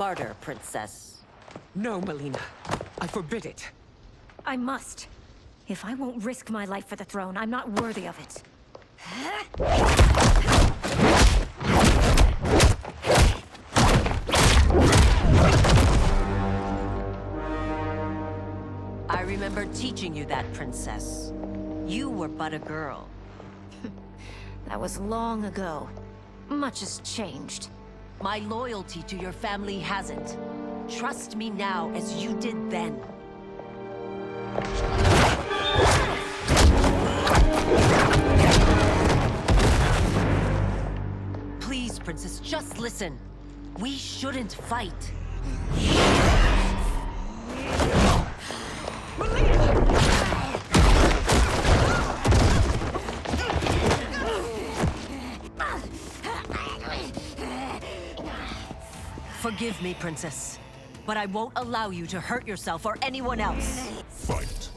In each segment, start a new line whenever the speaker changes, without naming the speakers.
Barter, princess.
No, Melina. I forbid it.
I must. If I won't risk my life for the throne, I'm not worthy of it.
I remember teaching you that, princess. You were but a girl.
That was long ago. Much has changed.
My loyalty to your family hasn't. Trust me now as you did then. Please, princess, just listen. We shouldn't fight. Forgive me, princess, but I won't allow you to hurt yourself or anyone else.
Fight.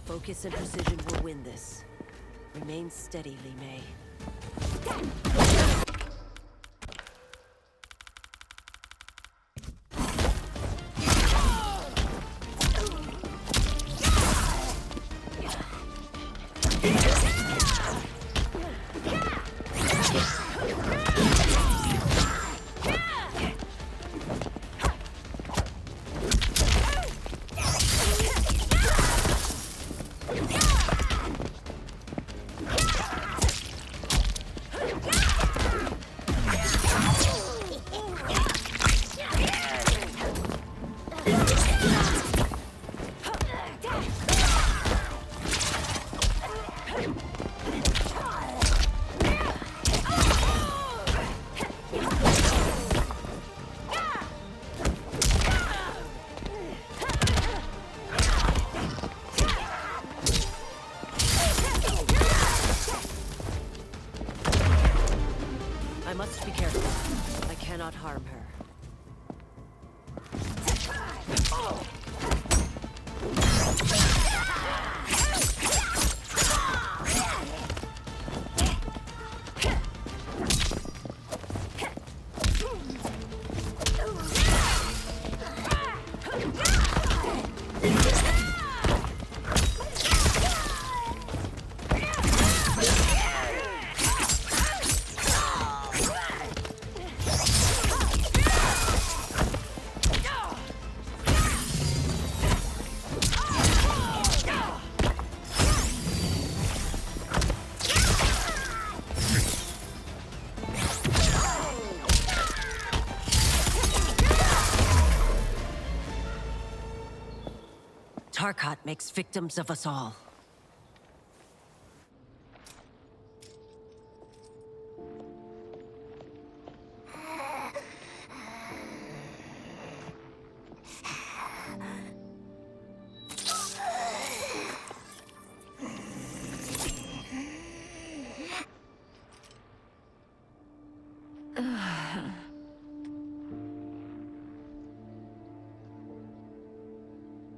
Focus and precision will win this. Remain steady, Li Mei. I must be careful. I cannot harm her. Tarkat makes victims of us all.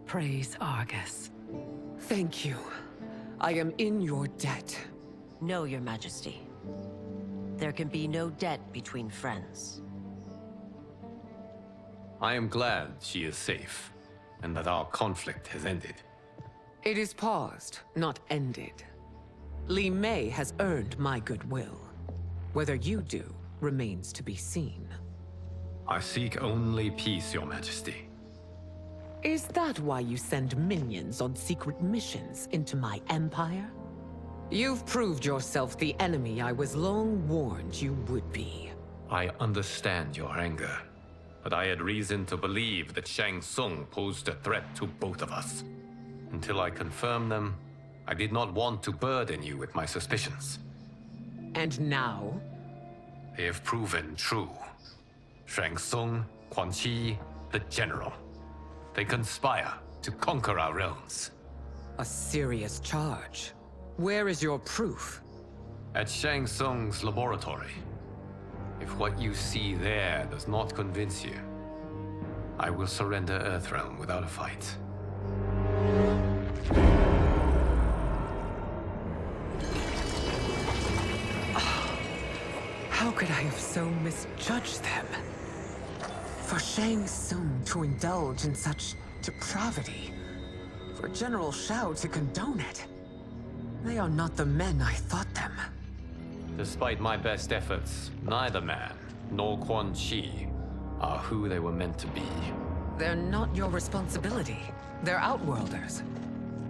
Praise Argus. Thank you. I am in your debt.
No, Your Majesty. There can be no debt between friends.
I am glad she is safe, and that our conflict has ended.
It is paused, not ended. Li Mei has earned my goodwill. Whether you do remains to be seen.
I seek only peace, Your Majesty.
Is that why you send minions on secret missions into my empire? You've proved yourself the enemy I was long warned you would be.
I understand your anger. but I had reason to believe that Shang Tsung posed a threat to both of us. Until I confirmed them, I did not want to burden you with my suspicions.
And now?
They have proven true. Shang Tsung, Quan Chi, the General. They conspire to conquer our realms.
A serious charge. Where is your proof?
At Shang Tsung's laboratory. If what you see there does not convince you, I will surrender Earthrealm without a fight.
How could I have so misjudged them? For Shang Tsung to indulge in such depravity, for General Shao to condone it, they are not the men I thought them.
Despite my best efforts, neither man nor Quan Chi are who they were meant to be.
They're not your responsibility. They're Outworlders.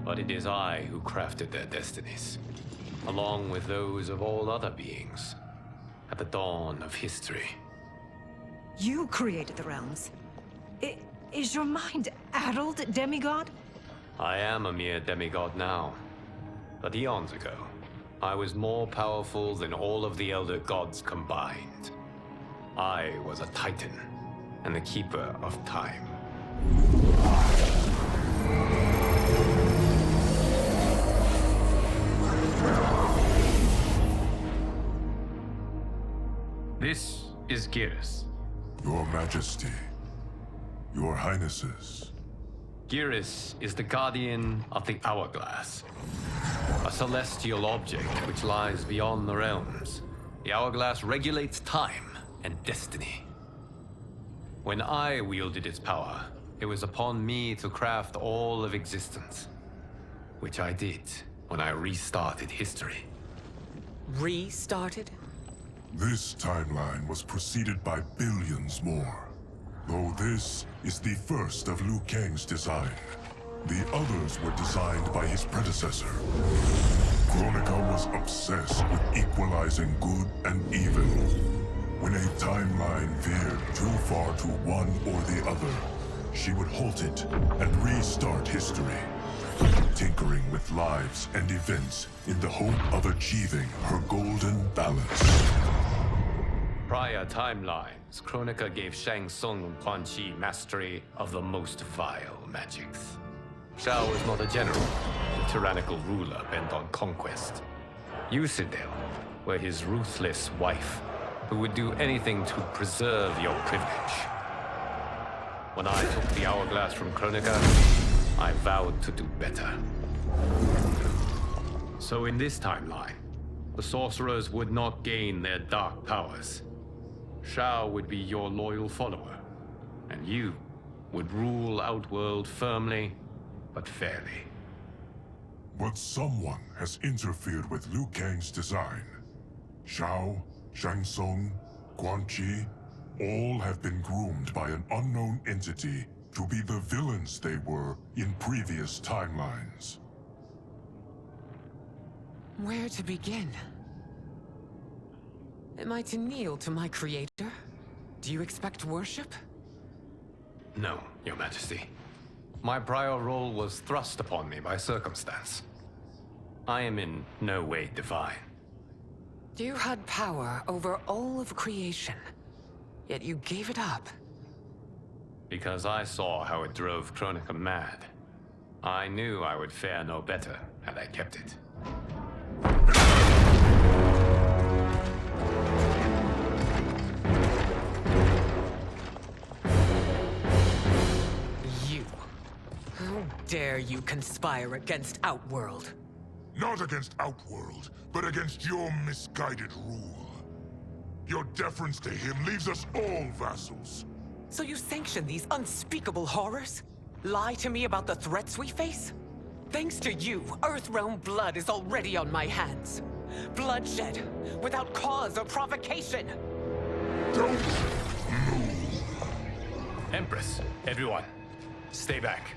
But it is I who crafted their destinies, along with those of all other beings, at the dawn of history.
You created the realms. Is your mind addled, demigod?
I am a mere demigod now, but eons ago, I was more powerful than all of the Elder Gods combined. I was a Titan, and the Keeper of Time. This is Geras.
Your Majesty, Your Highnesses.
Geras is the guardian of the Hourglass, a celestial object which lies beyond the realms. The Hourglass regulates time and destiny. When I wielded its power, it was upon me to craft all of existence, which I did when I restarted history.
Restarted?
This timeline was preceded by billions more. Though this is the first of Liu Kang's design. The others were designed by his predecessor. Kronika was obsessed with equalizing good and evil. When a timeline veered too far to one or the other, she would halt it and restart history, tinkering with lives and events in the hope of achieving her golden balance.
Prior timelines, Kronika gave Shang Tsung and Quan Chi mastery of the most vile magics. Shao was not a general, a tyrannical ruler bent on conquest. You, Sindel, were his ruthless wife, who would do anything to preserve your privilege. When I took the Hourglass from Kronika, I vowed to do better. So in this timeline, the sorcerers would not gain their dark powers. Shao would be your loyal follower, and you would rule Outworld firmly, but fairly.
But someone has interfered with Liu Kang's design. Shao, Shang Tsung, Quan Chi, all have been groomed by an unknown entity to be the villains they were in previous timelines.
Where to begin? Am I to kneel to my creator? Do you expect worship?
No, Your Majesty. My prior role was thrust upon me by circumstance. I am in no way divine.
You had power over all of creation, yet you gave it up.
Because I saw how it drove Kronika mad. I knew I would fare no better had I kept it.
How dare you conspire against Outworld?
Not against Outworld, but against your misguided rule. Your deference to him leaves us all vassals.
So you sanction these unspeakable horrors? Lie to me about the threats we face? Thanks to you, Earthrealm blood is already on my hands. Bloodshed, without cause or provocation.
Don't move.
Empress, everyone, stay back.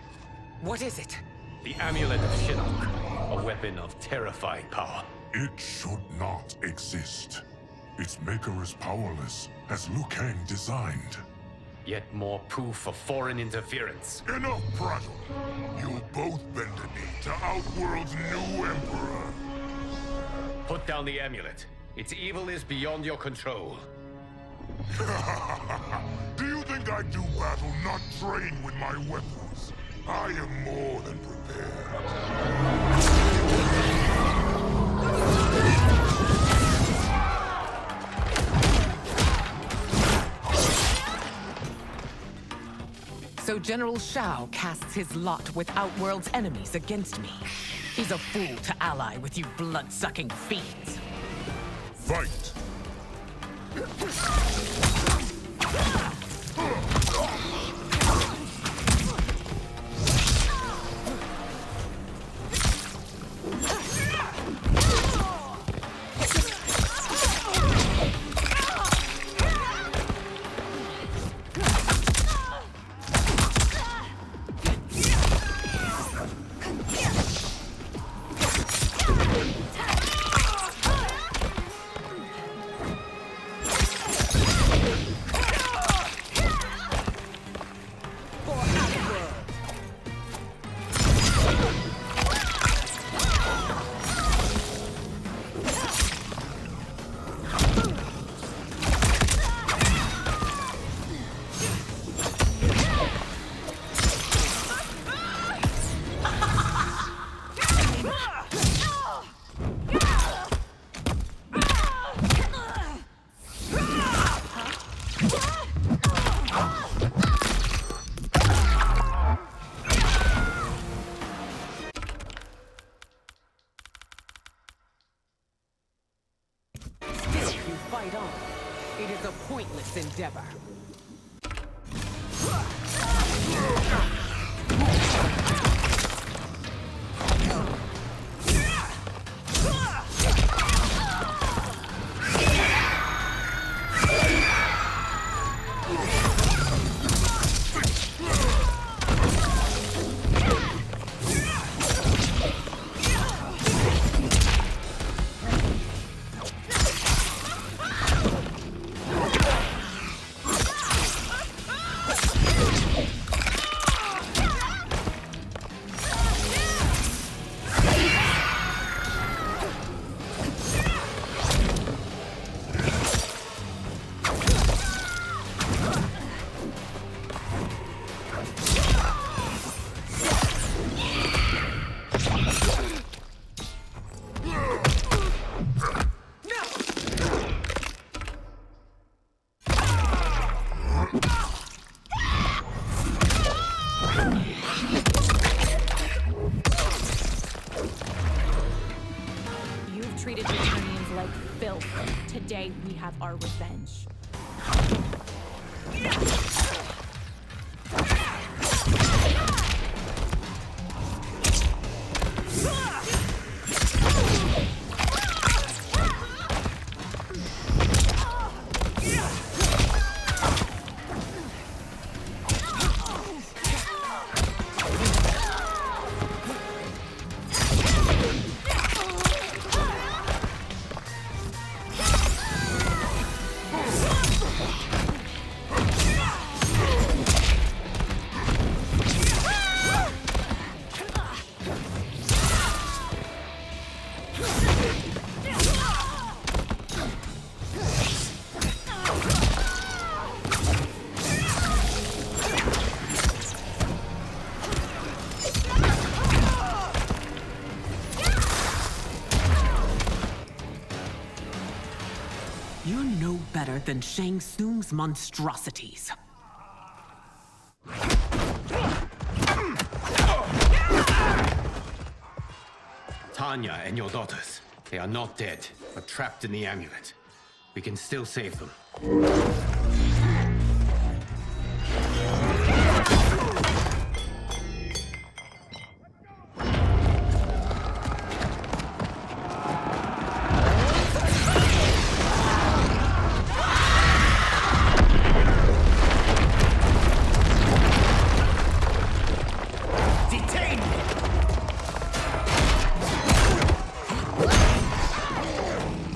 What is it?
The Amulet of Shinnok, a weapon of terrifying power.
It should not exist. Its maker is powerless, as Liu Kang designed.
Yet more proof of foreign interference.
Enough prattle! You'll both bend a knee to Outworld's new emperor.
Put down the amulet. Its evil is beyond your control.
Do you think I do battle not trained with my weapons? I am more than prepared.
So General Shao casts his lot with Outworld's enemies against me. He's a fool to ally with you blood-sucking fiends.
Fight!
Fight on. It is a pointless endeavor.
Treated Returnians like filth. Today, we have our revenge.
You're no better than Shang Tsung's monstrosities.
Tanya and your daughters. They are not dead, but trapped in the amulet. We can still save them.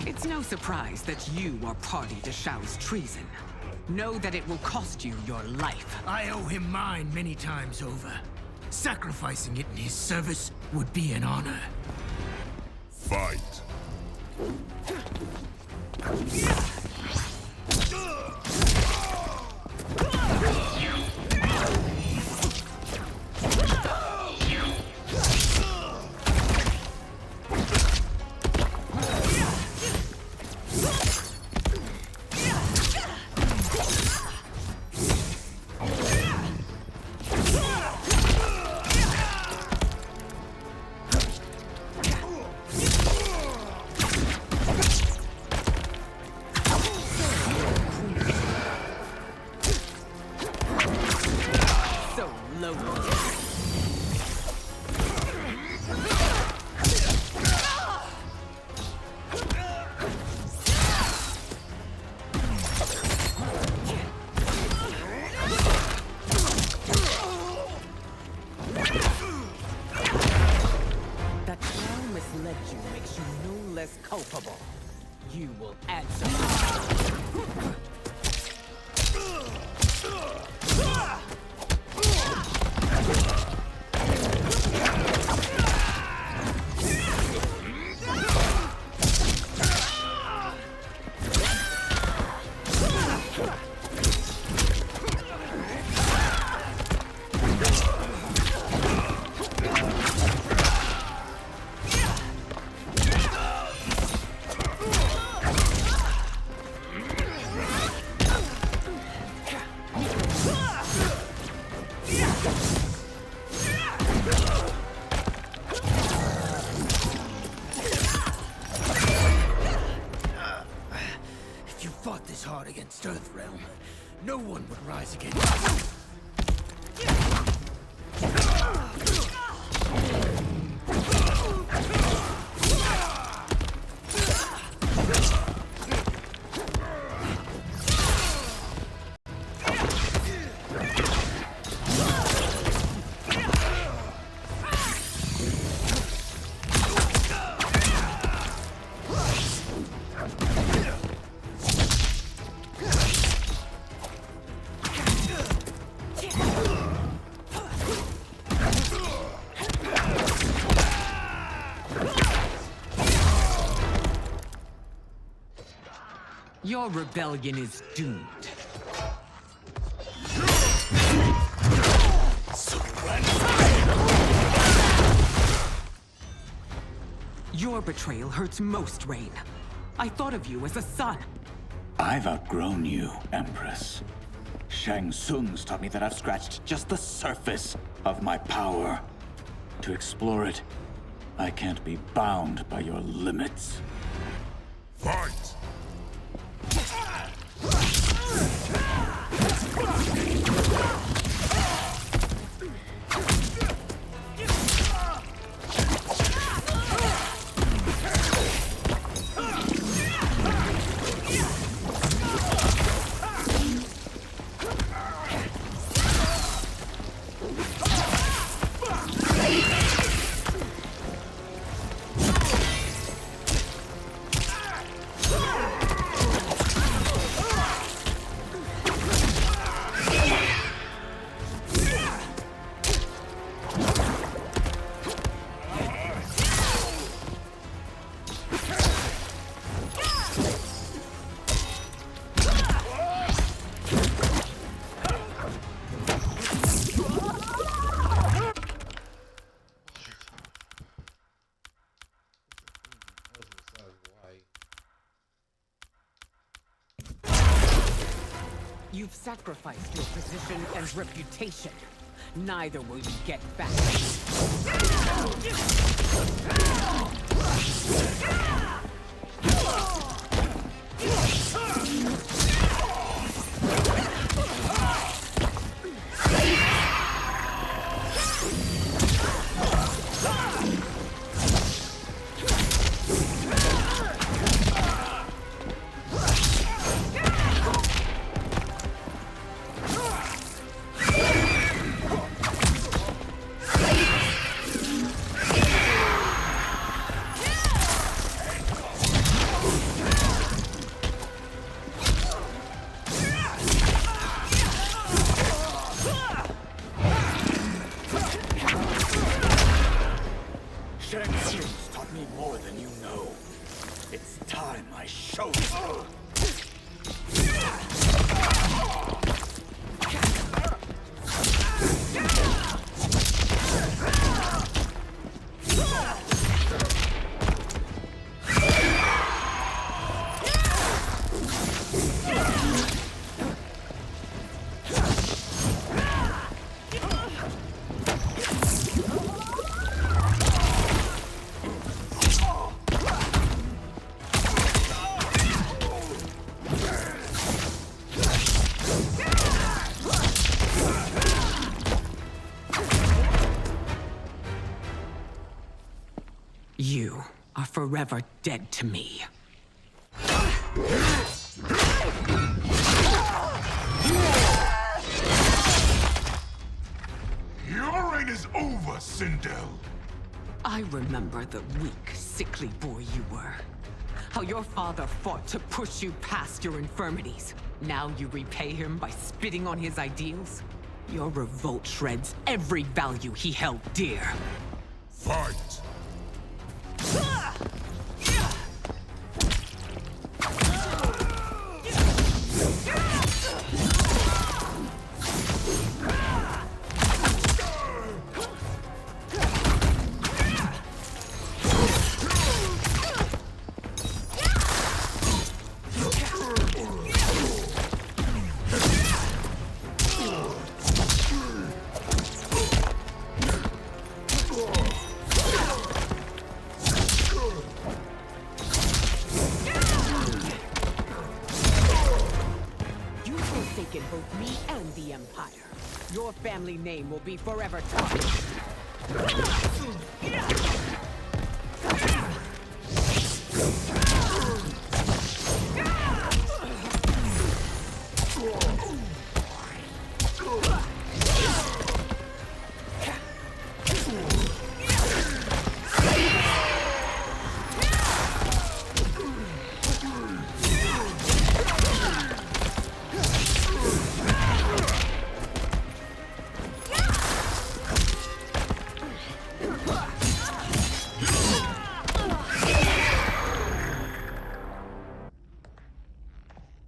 It's no surprise that you are party to Shao's treason. know that it will cost you your life.
I owe him mine many times over. Sacrificing it in his service would be an honor.
Fight.
So low. That Shao misled you makes you no less culpable. You will answer.
If you fought this hard against Earthrealm, no one would rise against you.
Your rebellion is doomed. Your betrayal hurts most, Rain. I thought of you as a son.
I've outgrown you, Empress. Shang Tsung's taught me that I've scratched just the surface of my power. To explore it, I can't be bound by your limits.
Fight!
You've sacrificed your position and reputation. Neither will you get back.
Shang Tsung's taught me more than you know. It's time I showed you.
You are forever dead to me.
Your reign is over, Sindel.
I remember the weak, sickly boy you were. How your father fought to push you past your infirmities. Now you repay him by spitting on his ideals? Your revolt shreds every value he held dear.
Fight!
Both me and the Empire. Your family name will be forever tarnished.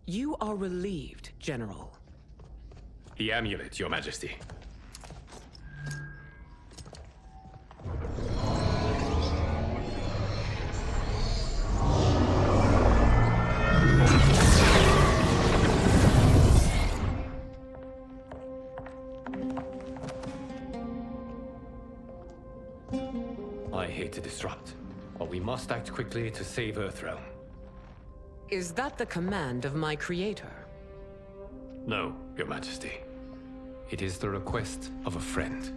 You are relieved, General.
The amulet, Your Majesty. I hate to disrupt, but we must act quickly to save Earthrealm.
Is that the command of my creator?
No, Your Majesty. It is the request of a friend.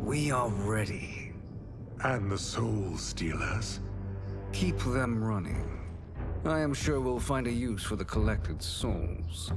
We are ready.
And the Soul Stealers?
Keep them running. I am sure we'll find a use for the collected souls.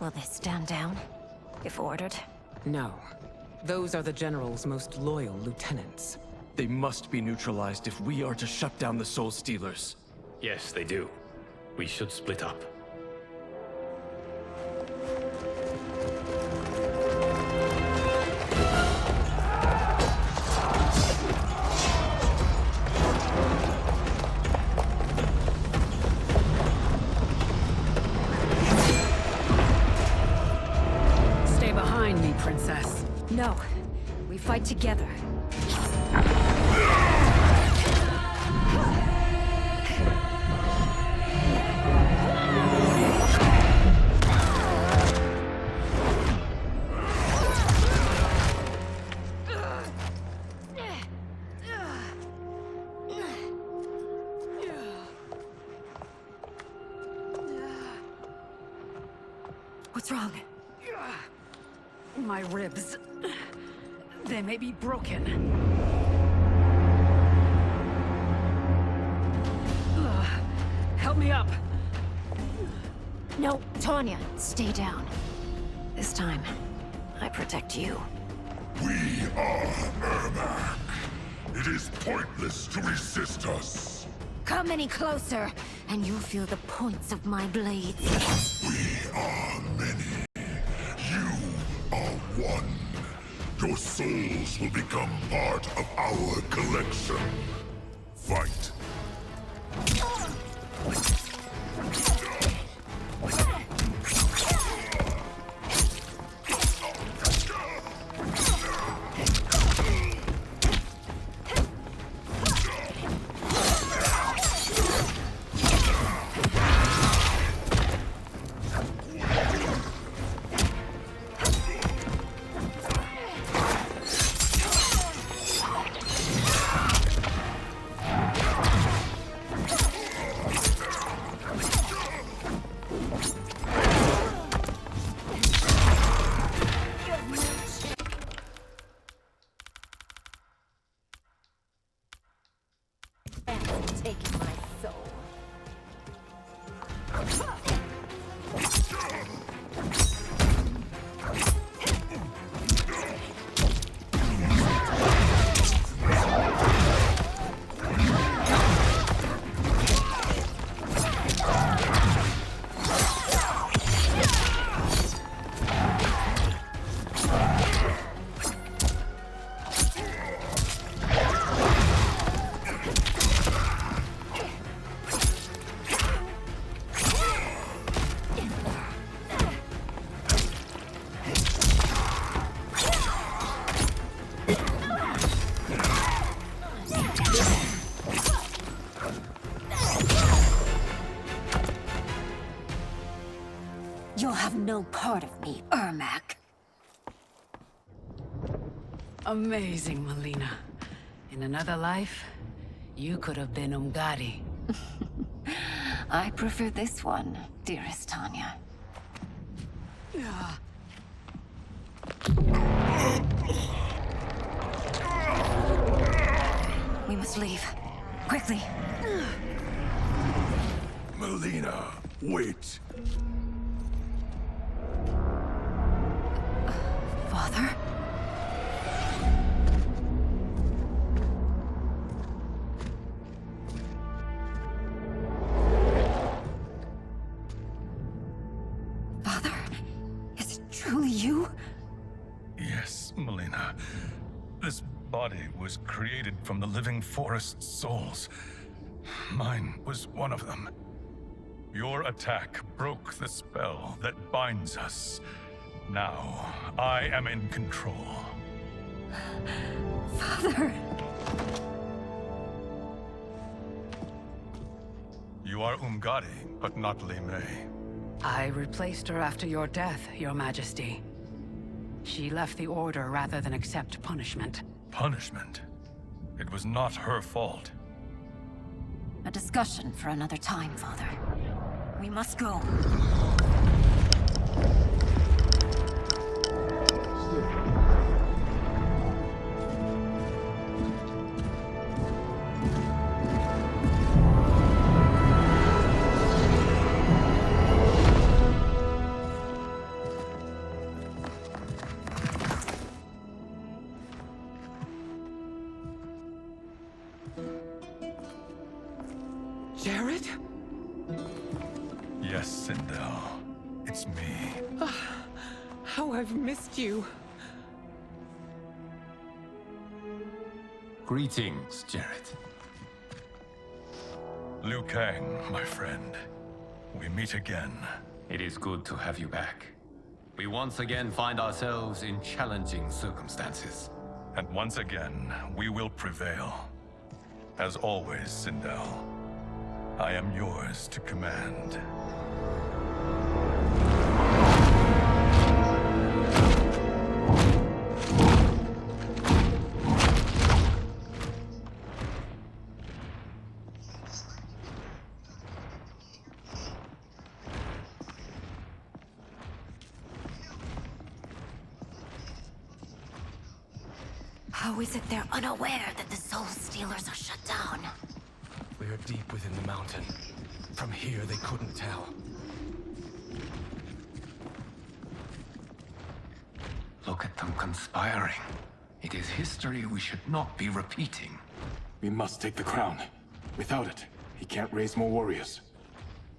Will they stand down, if ordered?
No. Those are the General's most loyal lieutenants.
They must be neutralized if we are to shut down the Soul Stealers.
Yes, they do. We should split up.
princess.
No, we fight together.
What's wrong? My ribs. They may be broken. Help me up.
No, Tanya, stay down. This time, I protect you.
We are Ermac. It is pointless to resist us.
Come any closer, and you'll feel the points of my blades.
We are many. You are one. Your souls will become part of our collection. Fight.
Taking my soul. You'll have no part of me, Ermac.
Amazing, Melina. In another life, you could have been Umgadi.
I prefer this one, dearest Tanya. We must leave. Quickly.
Melina, wait.
Father? Father? Is it truly you?
Yes, Melina. This body was created from the living forest's souls. Mine was one of them. Your attack broke the spell that binds us. Now, I am in control.
Father!
You are Umgadi, but not Li Mei.
I replaced her after your death, Your Majesty. She left the Order rather than accept punishment.
Punishment? It was not her fault.
A discussion for another time, Father. We must go.
Jared?
Yes, Sindel. It's me.
How I've missed you.
Greetings, Jared.
Liu Kang, my friend. We meet again.
It is good to have you back. We once again find ourselves in challenging circumstances.
And once again, we will prevail. As always, Sindel, I am yours to command.
How is it they're unaware that the Soul Stealers are shut down?
We are deep within the mountain. From here, they couldn't tell.
Look at them conspiring. It is history we should not be repeating.
We must take the crown. Without it, he can't raise more warriors.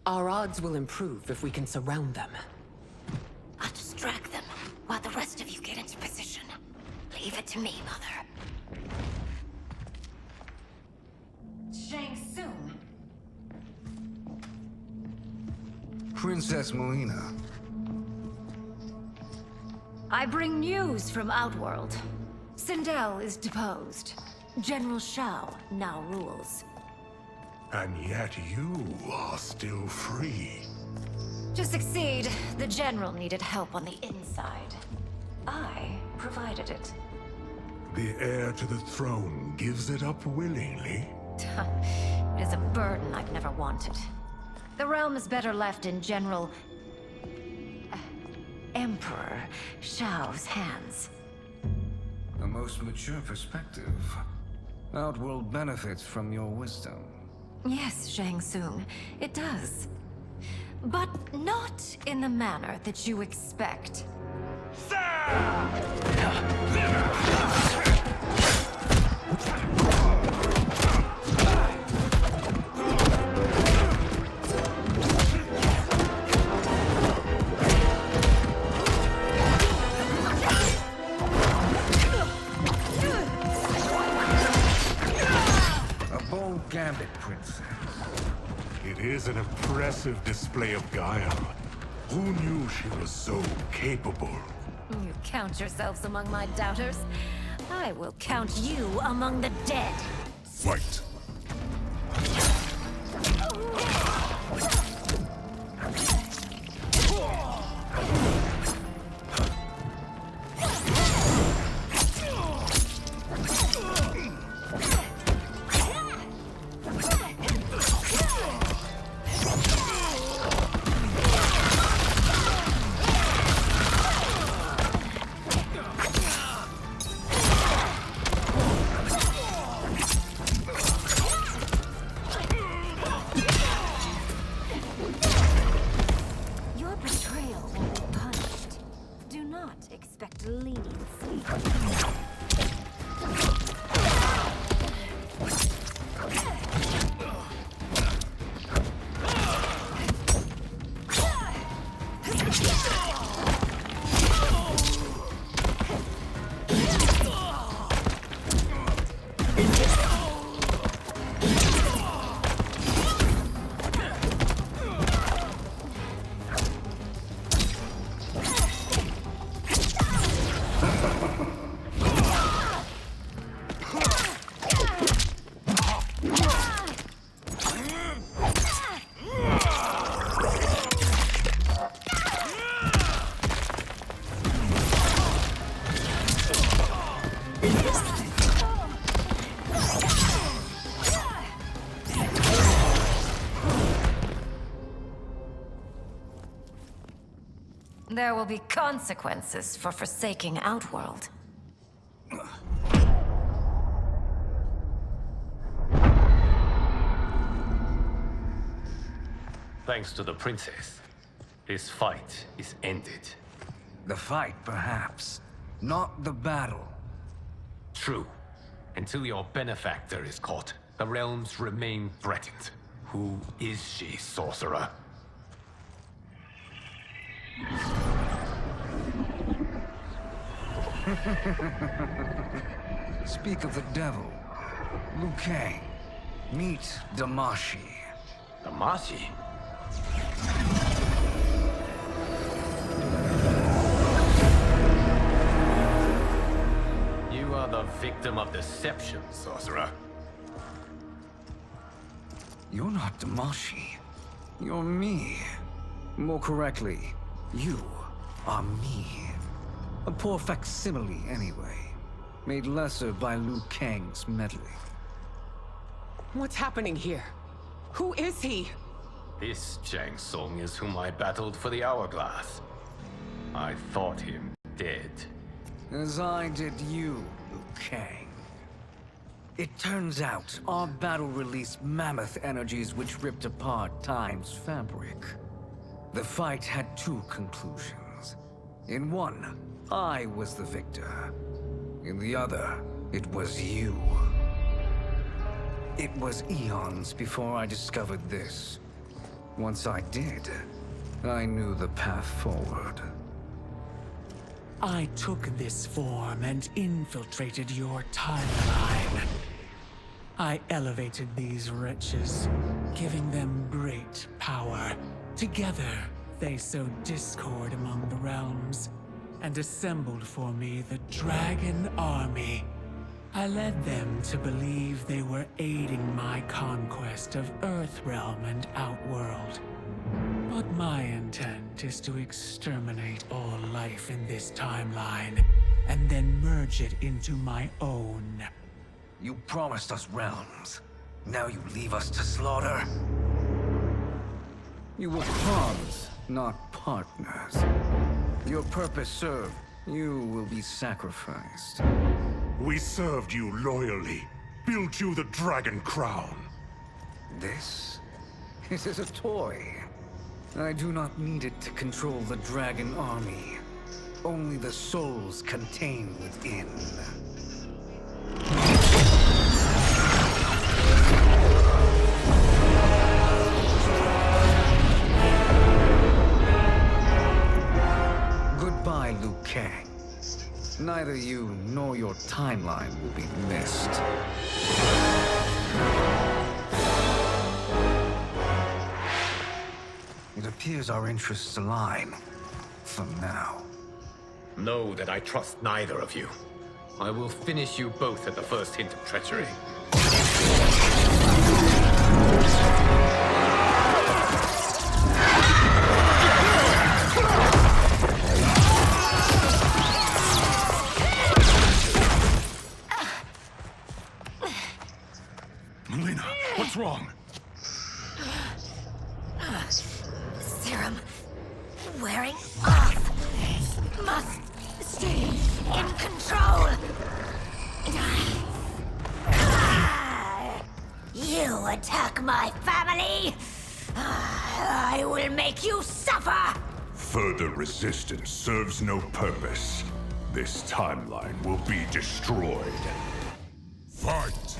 Our odds will improve if we can surround them.
I'll distract them while the rest of you get into position. Leave it to me, Mother. Shang Tsung.
Princess Melina.
I bring news from Outworld. Sindel is deposed. General Shao now rules.
And yet you are still free.
To succeed, the General needed help on the inside. I provided it.
The heir to the throne gives it up willingly.
It is a burden I've never wanted. The realm is better left in General... Emperor Shao's hands.
A most mature perspective. Outworld benefits from your wisdom.
Yes, Shang Tsung, it does. But not in the manner that you expect.
A bold gambit, Princess.
It is an impressive display of guile. Who knew she was so capable?
You count yourselves among my doubters. I will count you among the dead.
Fight!
Your betrayal will be punished. Do not expect leniency. There will be consequences for forsaking Outworld.
Thanks to the princess, this fight is ended.
The fight, perhaps. Not the battle.
True. Until your benefactor is caught, the realms remain threatened. Who is she, sorcerer?
Speak of the devil. Liu Kang. Meet Damashi.
Damashi? are the victim of deception, sorcerer.
You're not Damashi. You're me. More correctly, you are me. A poor facsimile, anyway. Made lesser by Liu Kang's meddling.
What's happening here? Who is he?
This Shang Tsung is whom I battled for the Hourglass. I thought him dead.
As I did you, Liu Kang. It turns out our battle released mammoth energies which ripped apart Time's fabric. The fight had two conclusions. In one, I was the victor. In the other, it was you. It was eons before I discovered this. Once I did, I knew the path forward.
I took this form and infiltrated your timeline. I elevated these wretches, giving them great power. Together, they sowed discord among the realms, and assembled for me the Dragon Army. I led them to believe they were aiding my conquest of Earthrealm and Outworld. But my intent is to exterminate all life in this timeline, and then merge it into my own.
You promised us realms. Now you leave us to slaughter? You were pawns, not partners. Your purpose served. You will be sacrificed.
We served you loyally, built you the Dragon Crown.
This? It is a toy. I do not need it to control the Dragon Army. Only the souls contained within. Goodbye, Liu Kang. Neither you nor your timeline will be missed. It appears our interests align. For now.
Know that I trust neither of you. I will finish you both at the first hint of treachery.
Mileena, what's wrong?
Serum wearing off. Must stay in control. You attack my family. I will make you suffer.
Further resistance serves no purpose. This timeline will be destroyed. Fight!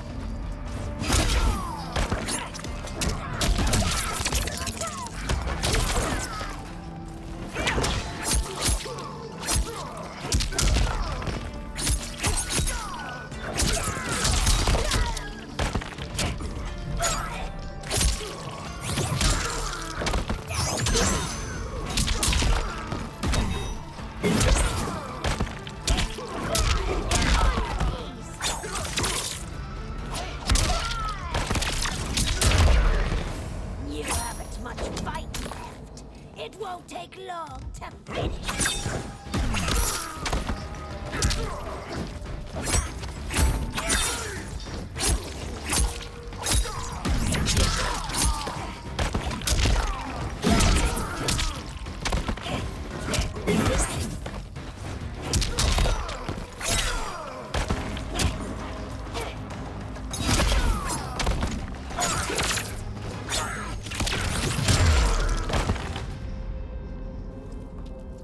You haven't much fight left. It won't take long to finish.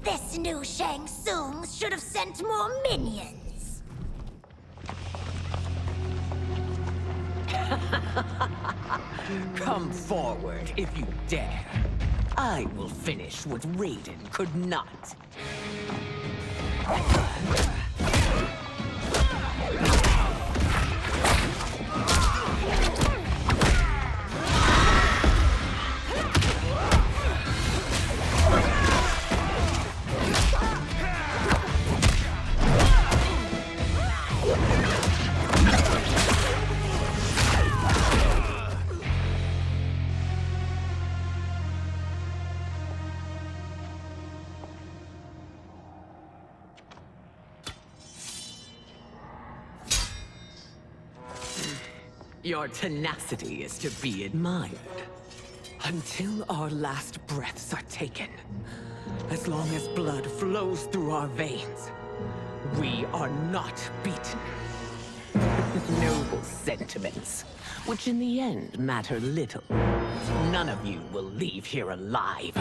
This new Shang Tsung should have sent more minions.
Come forward if you dare. I will finish what Raiden could not. Your tenacity is to be admired. Until our last breaths are taken, as long as blood flows through our veins, we are not beaten. Noble sentiments, which in the end matter little. None of you will leave here alive.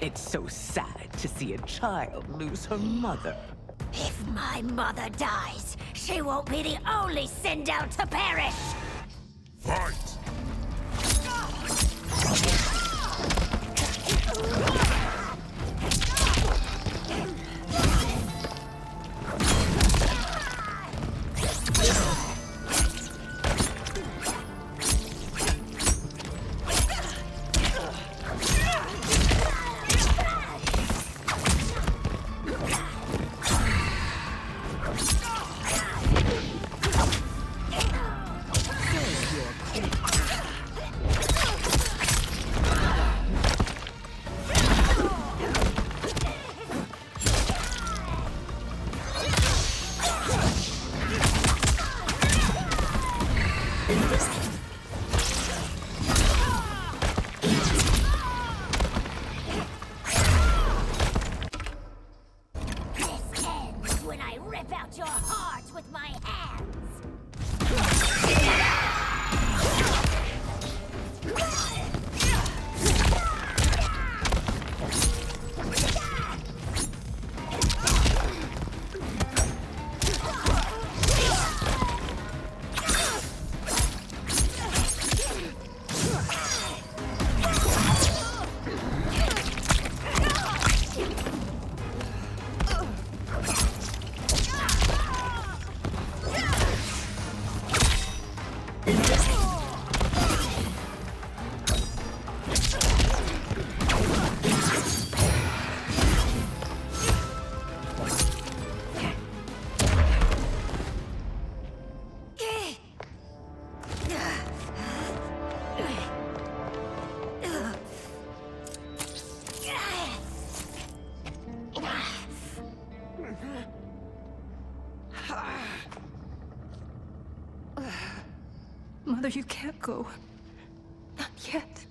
It's so sad to see a child lose her mother.
If my mother dies, she won't be the only Sindel to perish!
Fight!
Mother, you can't go. Not yet.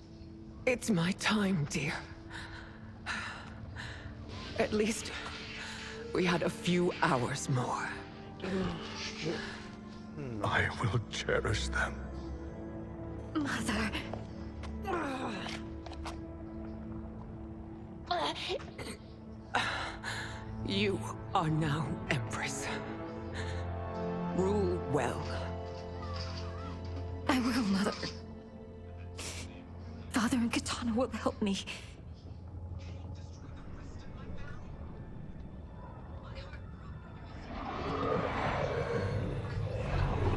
It's my time, dear. At least, we had a few hours more.
I will cherish them.
Mother...
You are now Empress. Rule well.
I will, Mother. Father and Katana will help me.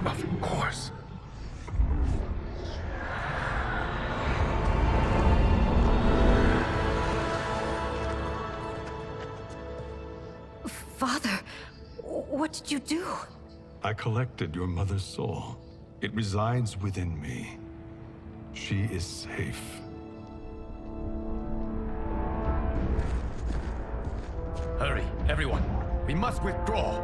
Of course.
Father, what did you do?
I collected your mother's soul. It resides within me. She is safe.
Hurry, everyone. We must withdraw.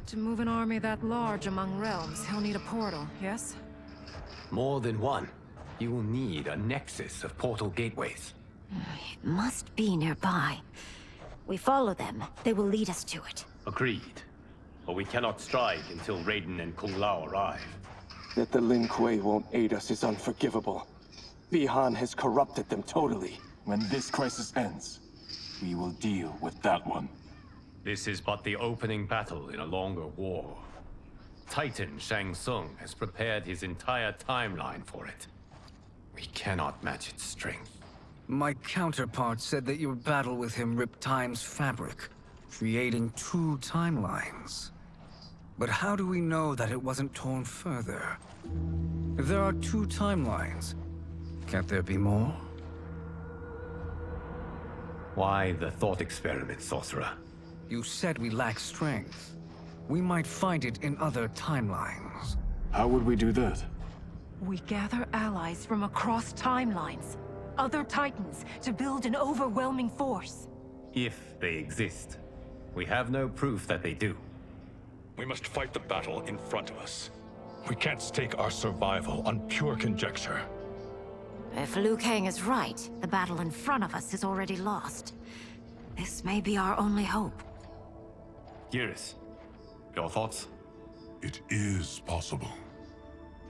To move an army that large among realms, he'll need a portal, yes?
More than one. You will need a nexus of portal gateways.
It must be nearby. We follow them, they will lead us to it.
Agreed. But we cannot strike until Raiden and Kung Lao arrive.
That the Lin Kuei won't aid us is unforgivable. Bihan has corrupted them totally. When this crisis ends, we will deal with that one.
This is but the opening battle in a longer war. Titan Shang Tsung has prepared his entire timeline for it. We cannot match its strength.
My counterpart said that your battle with him ripped time's fabric, creating two timelines. But how do we know that it wasn't torn further? If there are two timelines, can't there be more?
Why the thought experiment, Sorcerer?
You said we lack strength. We might find it in other timelines.
How would we do that?
We gather allies from across timelines, other Titans, to build an overwhelming force.
If they exist. We have no proof that they do.
We must fight the battle in front of us. We can't stake our survival on pure conjecture.
If Liu Kang is right, the battle in front of us is already lost. This may be our only hope.
Geras, your thoughts?
It is possible.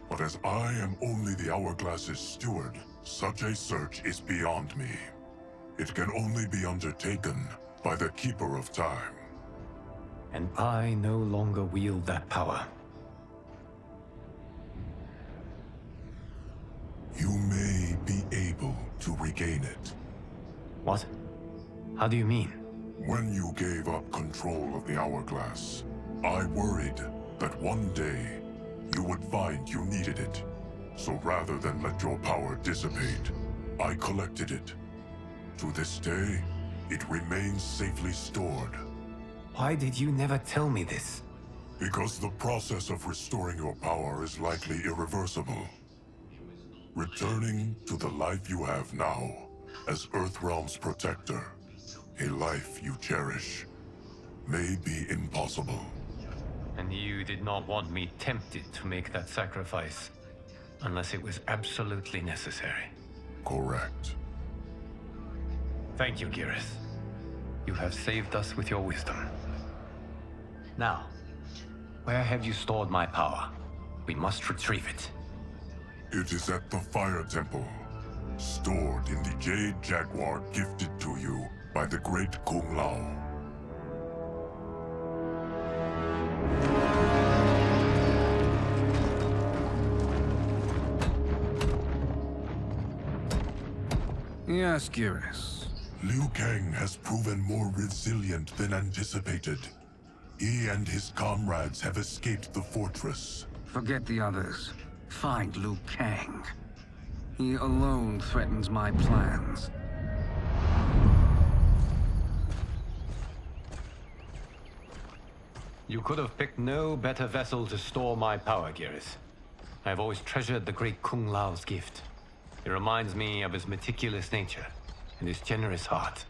But as I am only the Hourglass's steward, such a search is beyond me. It can only be undertaken by the Keeper of Time.
And I no longer wield that power.
You may be able to regain it.
What? How do you mean?
When you gave up control of the Hourglass, I worried that one day you would find you needed it. So rather than let your power dissipate, I collected it. To this day, it remains safely stored.
Why did you never tell me this?
Because the process of restoring your power is likely irreversible. Returning to the life you have now, as Earthrealm's protector, a life you cherish, may be impossible.
And you did not want me tempted to make that sacrifice, unless it was absolutely necessary.
Correct.
Thank you, Geras. You have saved us with your wisdom. Now, where have you stored my power? We must retrieve it.
It is at the Fire Temple, stored in the Jade Jaguar gifted to you by the great Kung Lao.
Yes, Geras.
Liu Kang has proven more resilient than anticipated. He and his comrades have escaped the fortress.
Forget the others. Find Liu Kang. He alone threatens my plans.
You could have picked no better vessel to store my power, Geras. I have always treasured the great Kung Lao's gift. It reminds me of his meticulous nature and his generous heart.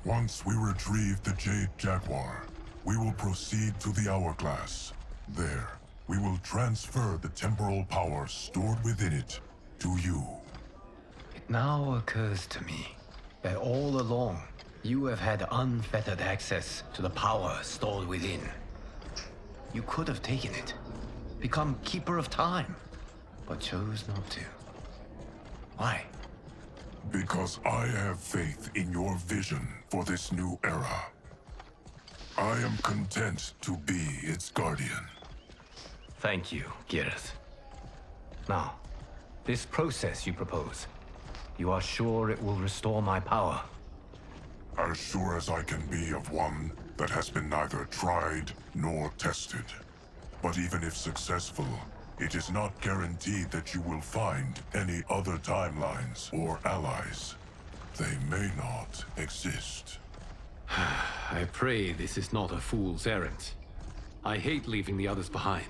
Once we retrieve the Jade Jaguar, we will proceed to the Hourglass. There, we will transfer the temporal power stored within it to you.
It now occurs to me that all along, you have had unfettered access to the power stored within. You could have taken it, become Keeper of Time, but chose not to. Why?
Because I have faith in your vision for this new era. I am content to be its guardian.
Thank you, Geras. Now, this process you propose, you are sure it will restore my power?
As sure as I can be of one that has been neither tried nor tested. But even if successful, it is not guaranteed that you will find any other timelines or allies. They may not exist.
I pray this is not a fool's errand. I hate leaving the others behind.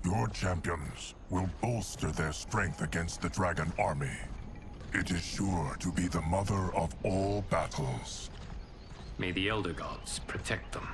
Your champions will bolster their strength against the Dragon Army. It is sure to be the mother of all battles.
May the Elder Gods protect them.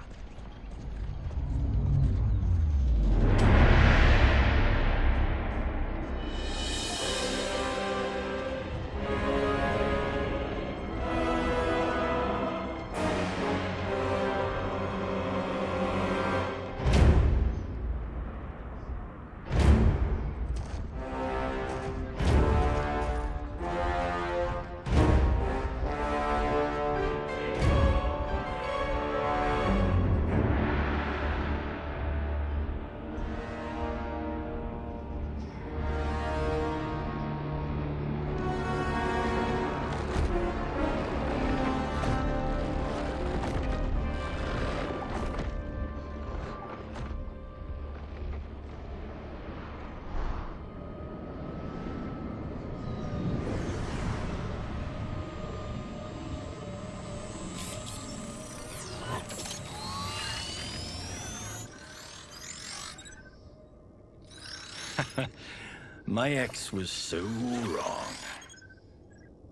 My ex was so wrong.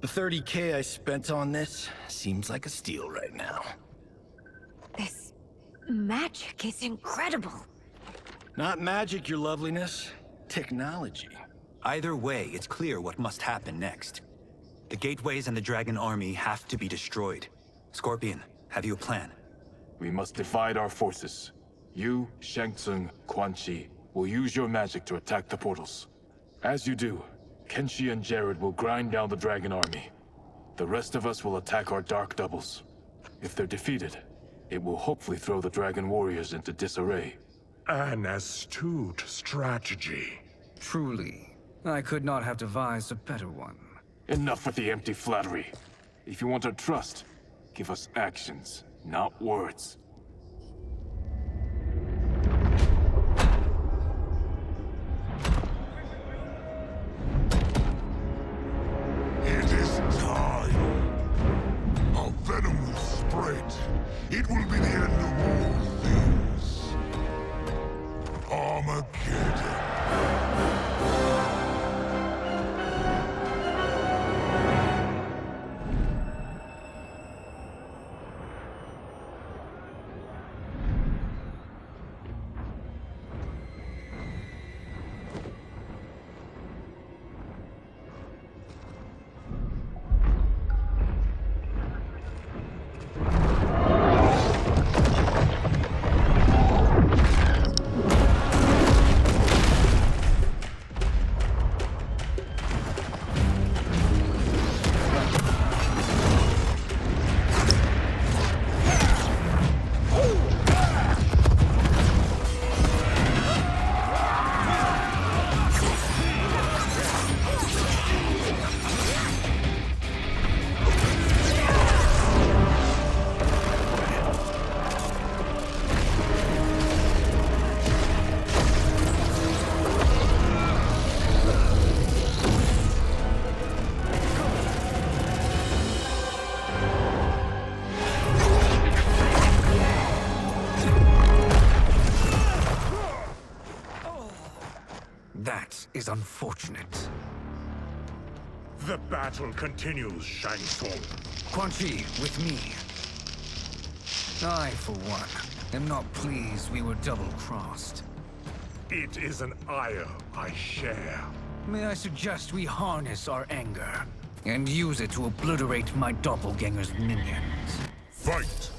The 30K I spent on this seems like a steal right now.
This magic is incredible.
Not magic, your loveliness. Technology.
Either way, it's clear what must happen next. The gateways and the Dragon Army have to be destroyed. Scorpion, have you a plan?
We must divide our forces. You, Shang Tsung, Quan Chi, will use your magic to attack the portals. As you do, Kenshi and Jared will grind down the Dragon Army. The rest of us will attack our Dark Doubles. If they're defeated, it will hopefully throw the Dragon Warriors into disarray.
An astute strategy.
Truly, I could not have devised a better one.
Enough with the empty flattery. If you want our trust, give us actions, not words.
It is time. Our venom will spread. It will be the end of all things. Armageddon.
That is unfortunate.
The battle continues, Shang Tsung.
Quan Chi, with me. I, for one, am not pleased we were double-crossed.
It is an ire I share.
May I suggest we harness our anger and use it to obliterate my doppelganger's minions?
Fight!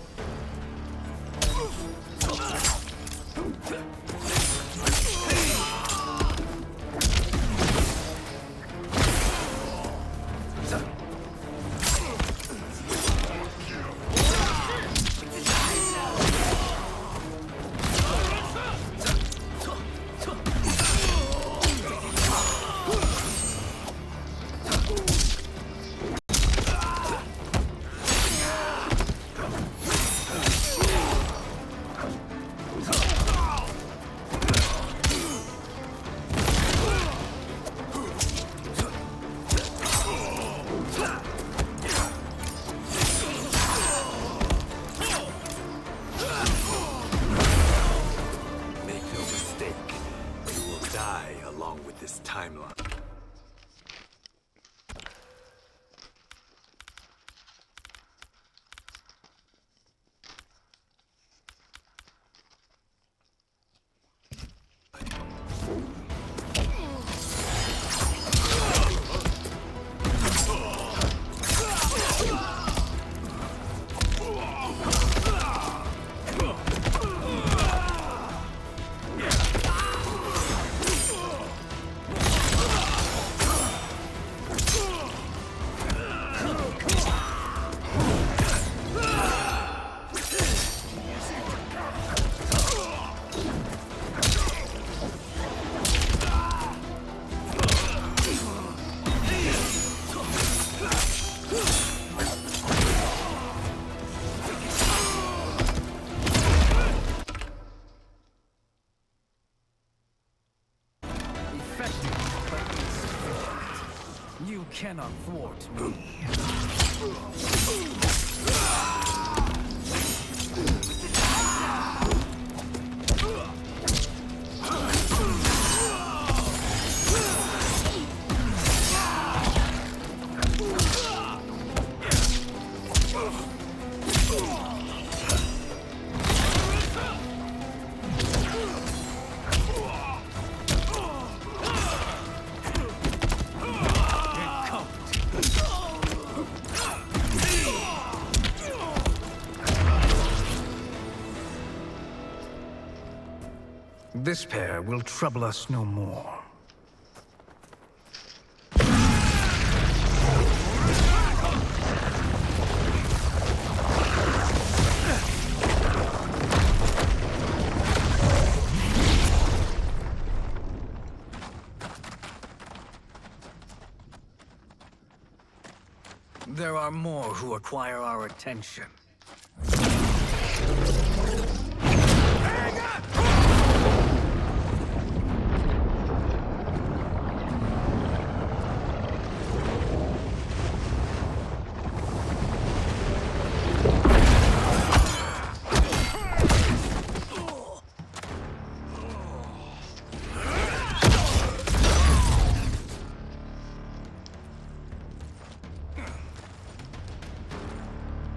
You cannot thwart me. This pair will trouble us no more. There are more who require our attention.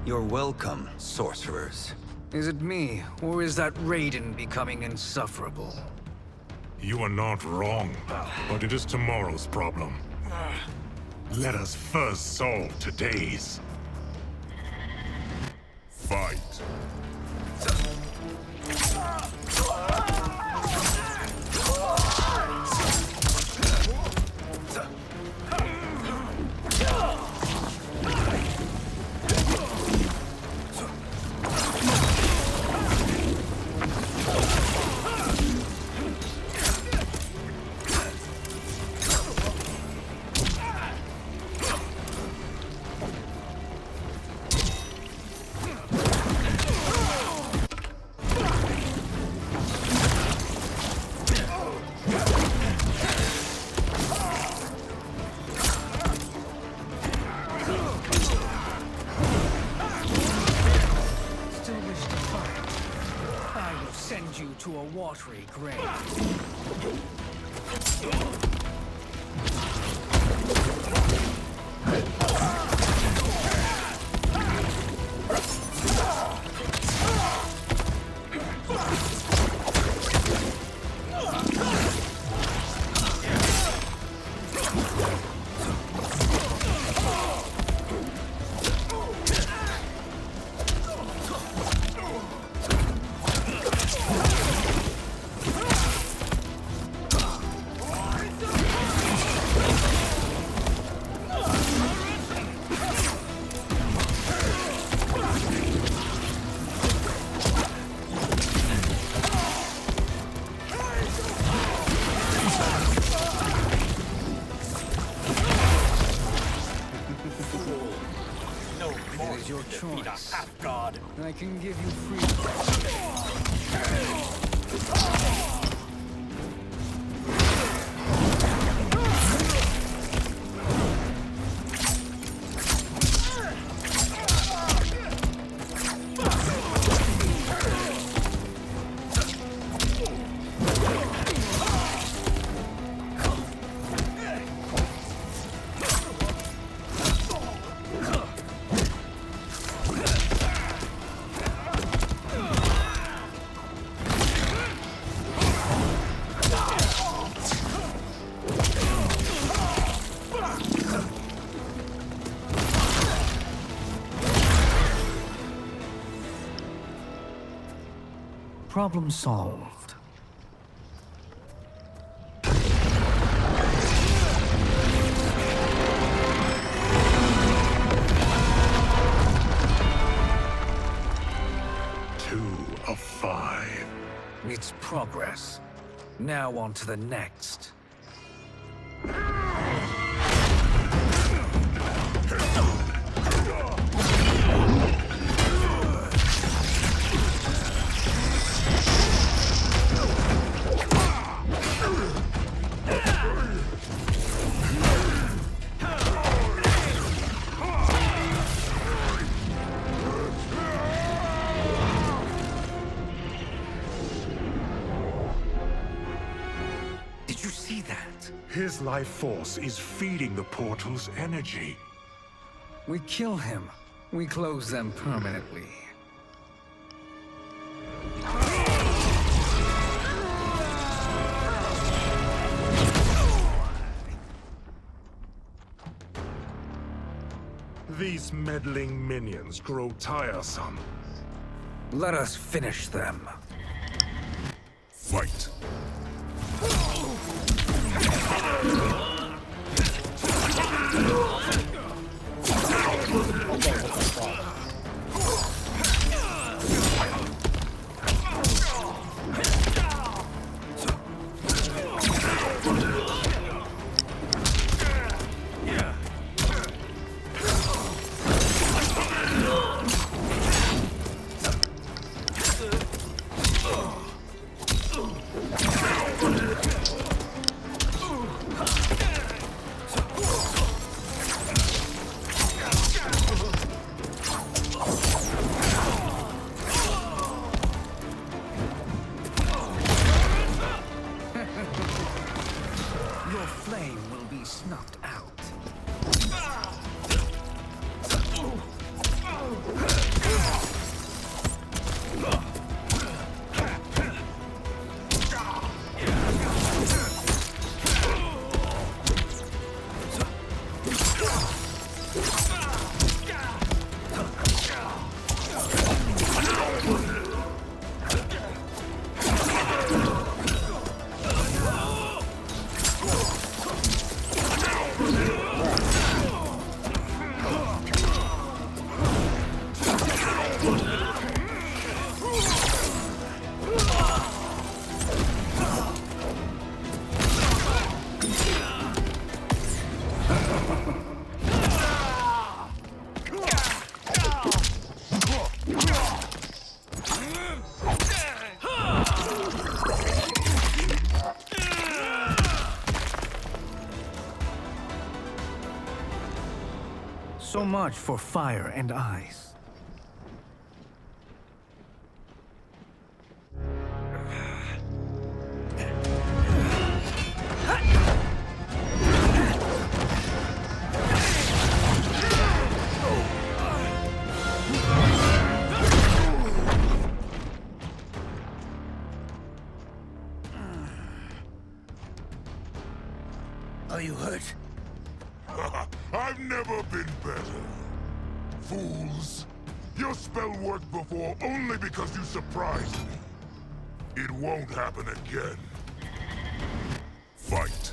You're welcome, sorcerers.
Is it me, or is that Raiden becoming insufferable?
You are not wrong, but it is tomorrow's problem. Let us first solve today's. Fight.
Send you to a watery grave. It is your choice. God. I can give you freedom. Problem solved.
Two of 5.
It's progress. Now on to the next. Did you see that?
His life force is feeding the portal's energy.
We kill him. We close them permanently.
These meddling minions grow tiresome.
Let us finish them.
Fight.
Your flame will be snuffed out. So much for fire and ice.
Are you hurt?
I've never been better. Fools. Your spell worked before only because you surprised me. It won't happen again. Fight.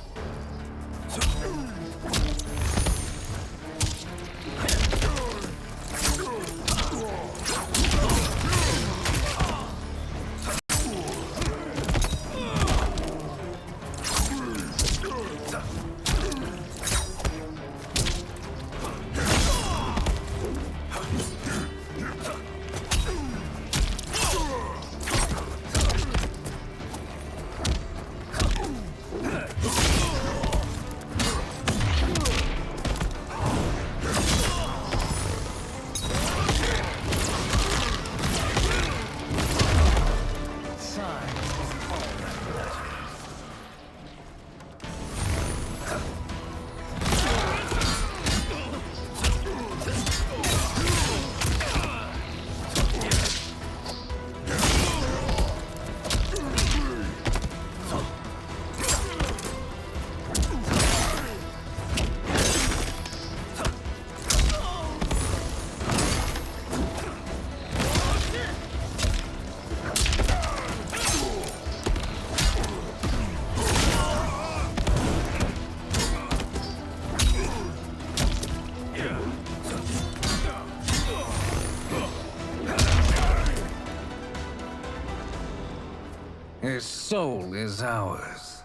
His soul is ours.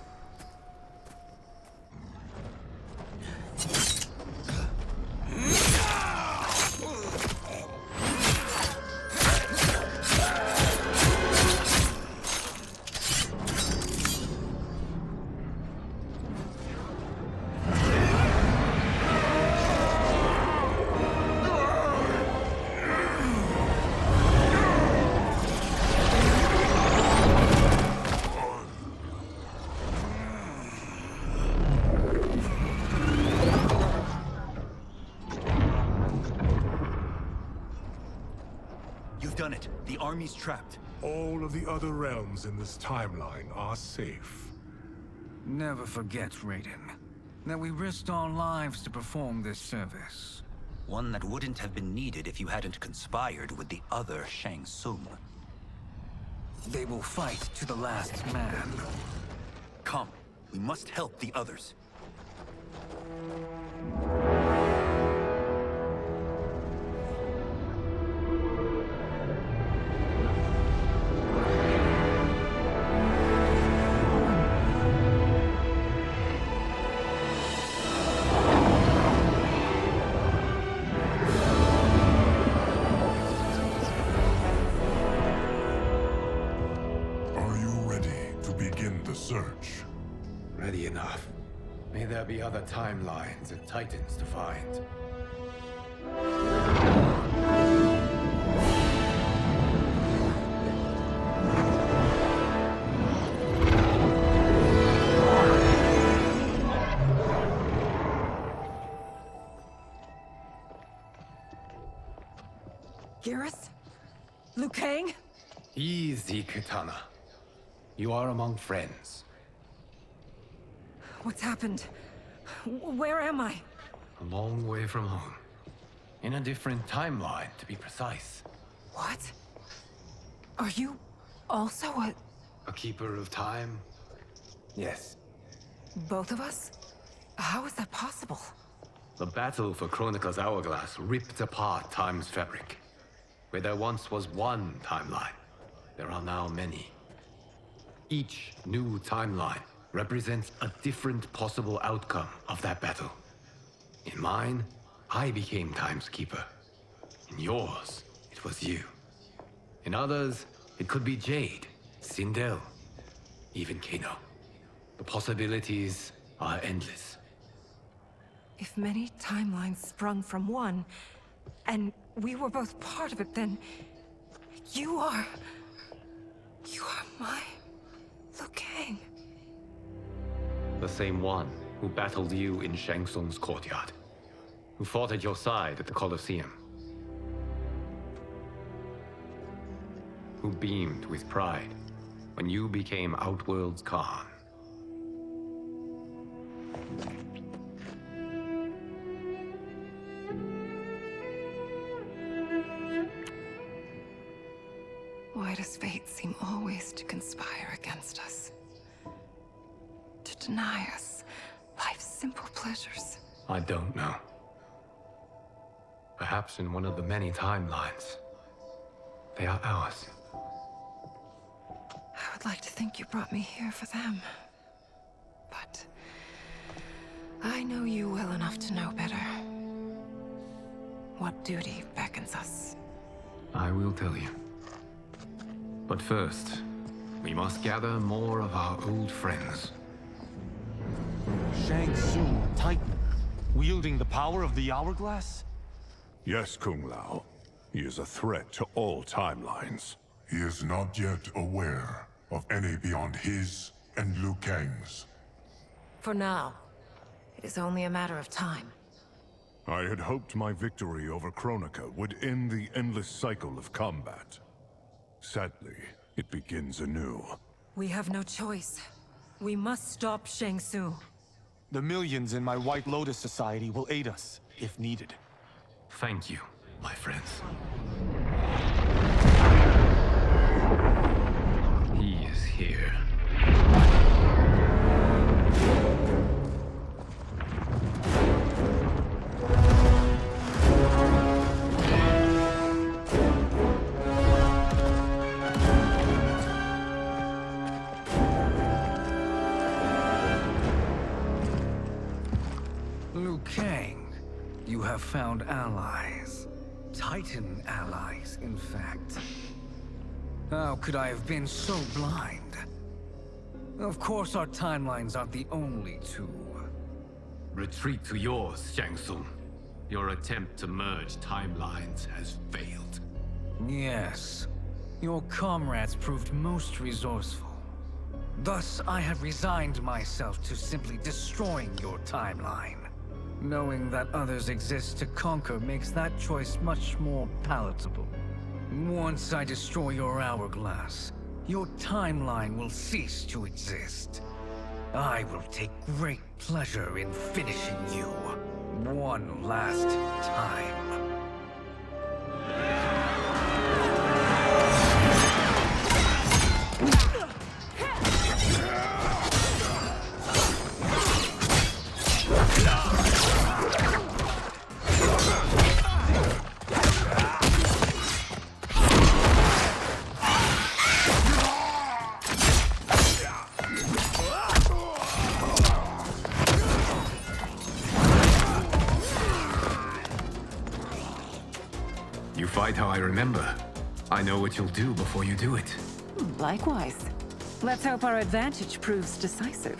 You've done it. The army's trapped.
All of the other realms in this timeline are safe.
Never forget, Raiden, that we risked our lives to perform this service.
One that wouldn't have been needed if you hadn't conspired with the other Shang Tsung.
They will fight to the last man.
Come, We must help the others.
Are you ready to begin the search?
Ready enough. May there be other timelines and titans to find.
Garrus? Liu Kang?
Easy, Kitana. You are among friends.
What's happened? Where am I?
A long way from home. In a different timeline, to be precise.
What? Are you also
A keeper of time? Yes.
both of us? How is that possible?
The battle for Kronika's hourglass ripped apart time's fabric. Where there once was one timeline, there are now many. Each new timeline represents a different possible outcome of that battle. In mine, I became Time's Keeper. In yours, it was you. In others, it could be Jade, Sindel, even Kano. The possibilities are endless.
If many timelines sprung from one, and we were both part of it, then you are my Liu Kang.
The same one who battled you in Shang Tsung's courtyard. Who fought at your side at the Colosseum. Who beamed with pride when you became Outworld's Khan.
Why does fate seem always to conspire against us? To deny us life's simple pleasures?
I don't know. Perhaps in one of the many timelines, they are ours.
I would like to think you brought me here for them. But I know you well enough to know better. What duty beckons us?
I will tell you. But first, we must gather more of our old friends.
Shang Tsung, Titan, wielding the power of the hourglass?
Yes, Kung Lao. He is a threat to all timelines. He is not yet aware of any beyond his and Liu Kang's.
For now, it is only a matter of time.
I had hoped my victory over Kronika would end the endless cycle of combat. Sadly, it begins anew.
We have no choice. We must stop Shang Tsung.
The millions in my White Lotus Society will aid us, if needed.
Thank you, my friends. He is here.
Liu Kang, you have found allies. Titan allies, in fact. How could I have been so blind? Of course our timelines aren't the only two.
Retreat to yours, Shang Tsung. Your attempt to merge timelines has failed.
Yes. Your comrades proved most resourceful. Thus, I have resigned myself to simply destroying your timeline. Knowing that others exist to conquer makes that choice much more palatable. Once I destroy your hourglass, your timeline will cease to exist. I will take great pleasure in finishing you. One last time.
You fight how I remember. I know what you'll do before you do it.
Likewise. Let's hope our advantage proves decisive.